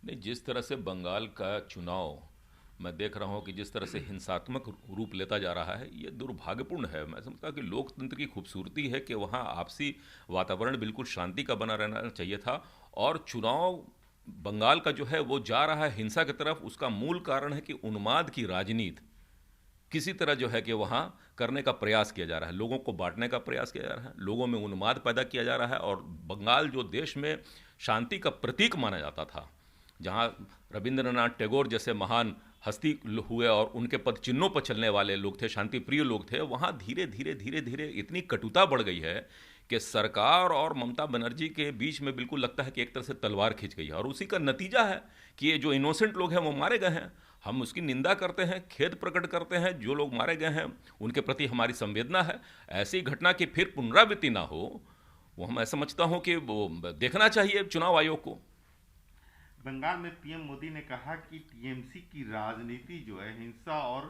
नहीं, जिस तरह से बंगाल का चुनाव मैं देख रहा हूँ कि जिस तरह से हिंसात्मक रूप लेता जा रहा है, ये दुर्भाग्यपूर्ण है। मैं समझता हूँ कि लोकतंत्र की खूबसूरती है कि वहाँ आपसी वातावरण बिल्कुल शांति का बना रहना चाहिए था। और चुनाव बंगाल का जो है वो जा रहा है हिंसा की तरफ, उसका मूल कारण है कि उन्माद की राजनीति किसी तरह जो है कि वहाँ करने का प्रयास किया जा रहा है, लोगों को बांटने का प्रयास किया जा रहा है, लोगों में उन्माद पैदा किया जा रहा है। और बंगाल जो देश में शांति का प्रतीक माना जाता था, जहाँ रविंद्रनाथ टैगोर जैसे महान हस्ती हुए और उनके पद चिन्हों पर चलने वाले लोग थे, शांति प्रिय लोग थे, वहाँ धीरे धीरे धीरे धीरे इतनी कटुता बढ़ गई है कि सरकार और ममता बनर्जी के बीच में बिल्कुल लगता है कि एक तरह से तलवार खींच गई है। और उसी का नतीजा है कि ये जो इनोसेंट लोग हैं वो मारे गए हैं। हम उसकी निंदा करते हैं, खेद प्रकट करते हैं, जो लोग मारे गए हैं उनके प्रति हमारी संवेदना है। ऐसी घटना की फिर पुनरावृत्ति ना हो, वो मैं समझता हूँ कि वो देखना चाहिए चुनाव आयोग को। बंगाल में पीएम मोदी ने कहा कि टीएमसी की राजनीति जो है हिंसा और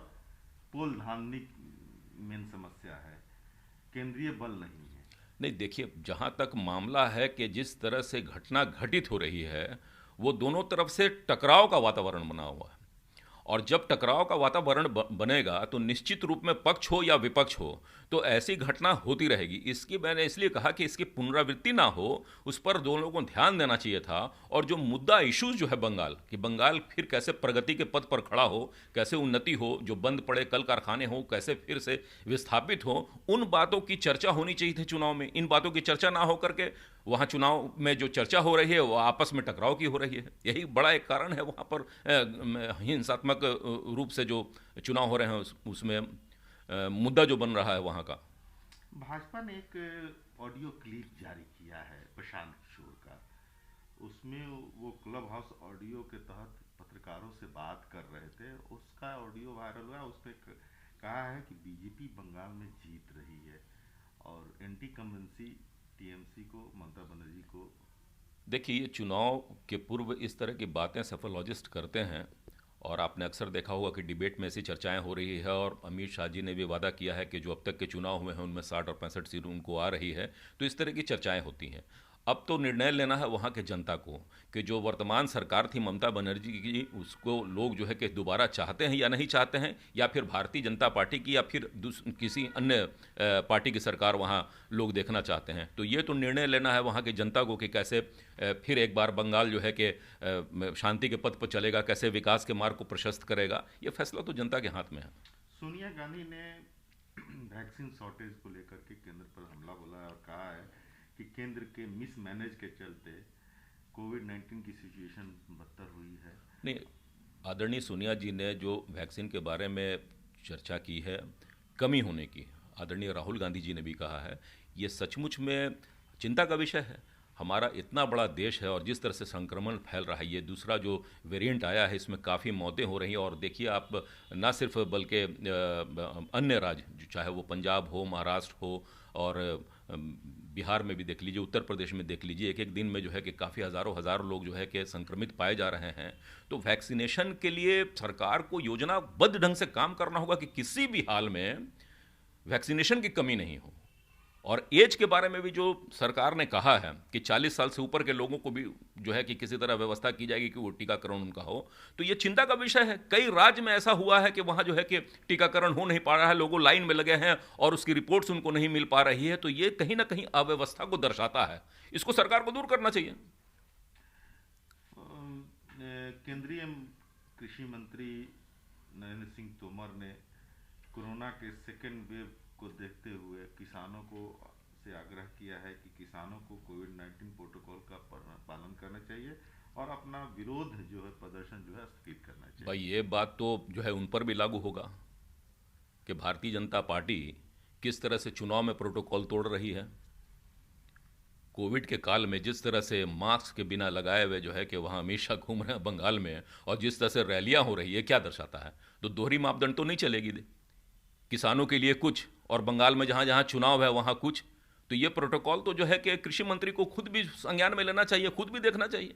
पोल धांधली मेन समस्या है, केंद्रीय बल नहीं है। नहीं, देखिए, जहाँ तक मामला है कि जिस तरह से घटना घटित हो रही है, वो दोनों तरफ से टकराव का वातावरण बना हुआ है। और जब टकराव का वातावरण बनेगा तो निश्चित रूप में पक्ष हो या विपक्ष हो तो ऐसी घटना होती रहेगी। इसकी मैंने इसलिए कहा कि इसकी पुनरावृत्ति ना हो, उस पर दोनों को ध्यान देना चाहिए था। और जो मुद्दा इश्यूज जो है बंगाल कि बंगाल फिर कैसे प्रगति के पथ पर खड़ा हो, कैसे उन्नति हो, जो बंद पड़े कल कारखाने हो कैसे फिर से विस्थापित हो, उन बातों की चर्चा होनी चाहिए थी चुनाव में। इन बातों की चर्चा ना हो करके वहाँ चुनाव में जो चर्चा हो रही है वो आपस में टकराव की हो रही है। यही बड़ा एक कारण है वहाँ पर हिंसात्मक रूप से जो चुनाव हो रहे हैं उसमें मुद्दा जो बन रहा है वहाँ का। भाजपा ने एक ऑडियो क्लिप जारी किया है प्रशांत किशोर का। उसमें वो क्लब हाउस ऑडियो के तहत पत्रकारों से बात कर रहे थे, उसका ऑडियो वायरल हुआ। उसमें कहा है कि बीजेपी बंगाल में जीत रही है और एंटी कमेंसी टीएमसी को, ममता बनर्जी को। देखिए, ये चुनाव के पूर्व इस तरह की बातें सफोलॉजिस्ट करते हैं। और आपने अक्सर देखा होगा कि डिबेट में ऐसी चर्चाएं हो रही है और अमित शाह जी ने भी वादा किया है कि जो अब तक के चुनाव हुए हैं उनमें 60 और 65 सीट उनको आ रही है। तो इस तरह की चर्चाएं होती हैं। अब तो निर्णय लेना है वहाँ के जनता को कि जो वर्तमान सरकार थी ममता बनर्जी की, उसको लोग जो है कि दोबारा चाहते हैं या नहीं चाहते हैं, या फिर भारतीय जनता पार्टी की या फिर किसी अन्य पार्टी की सरकार वहाँ लोग देखना चाहते हैं। तो ये तो निर्णय लेना है वहाँ की जनता को कि कैसे फिर एक बार बंगाल जो है कि शांति के पथ पर चलेगा, कैसे विकास के मार्ग को प्रशस्त करेगा। ये फैसला तो जनता के हाथ में है। सोनिया गांधी ने वैक्सीन शॉर्टेज को लेकर के केंद्र पर हमला बोला और कहा है कि केंद्र के मिसमैनेज के चलते कोविड-19 की सिचुएशन बदतर हुई है। नहीं, आदरणीय सोनिया जी ने जो वैक्सीन के बारे में चर्चा की है कमी होने की, आदरणीय राहुल गांधी जी ने भी कहा है, ये सचमुच में चिंता का विषय है। हमारा इतना बड़ा देश है और जिस तरह से संक्रमण फैल रहा है, ये दूसरा जो वेरिएंट आया है इसमें काफ़ी मौतें हो रही हैं। और देखिए आप, ना सिर्फ बल्कि अन्य राज्य चाहे वो पंजाब हो, महाराष्ट्र हो और बिहार में भी देख लीजिए, उत्तर प्रदेश में देख लीजिए, एक एक दिन में जो है कि काफ़ी हज़ारों हज़ार लोग जो है कि संक्रमित पाए जा रहे हैं। तो वैक्सीनेशन के लिए सरकार को योजनाबद्ध ढंग से काम करना होगा कि किसी भी हाल में वैक्सीनेशन की कमी नहीं हो। और एज के बारे में भी जो सरकार ने कहा है कि 40 साल से ऊपर के लोगों को भी जो है कि किसी तरह व्यवस्था की जाएगी कि वो टीकाकरण उनका हो, तो ये चिंता का विषय है। कई राज्य में ऐसा हुआ है कि वहाँ जो है कि टीकाकरण हो नहीं पा रहा है, लोगों लाइन में लगे हैं और उसकी रिपोर्ट्स उनको नहीं मिल पा रही है। तो ये कहीं ना कहीं अव्यवस्था को दर्शाता है, इसको सरकार को दूर करना चाहिए। केंद्रीय कृषि मंत्री नरेंद्र सिंह तोमर ने कोरोना के सेकेंड वेव को देखते हुए किसानों को से आग्रह किया है कि किसानों को कोविड-19 प्रोटोकॉल का पालन करना चाहिए और अपना विरोध जो है, प्रदर्शन जो है, स्थगित करना चाहिए। भाई, ये बात तो जो है उन पर भी लागू होगा कि भारतीय जनता पार्टी किस तरह से चुनाव में प्रोटोकॉल तोड़ रही है। कोविड के काल में जिस तरह से मास्क के बिना लगाए हुए जो है कि वहाँ हमेशा घूम रहे हैं बंगाल में, और जिस तरह से रैलियाँ हो रही है, क्या दर्शाता है? तो दोहरी मापदंड तो नहीं चलेगी। किसानों के लिए कुछ और बंगाल में जहाँ जहाँ चुनाव है वहाँ कुछ। तो ये प्रोटोकॉल तो जो है कि कृषि मंत्री को खुद भी संज्ञान में लेना चाहिए, खुद भी देखना चाहिए।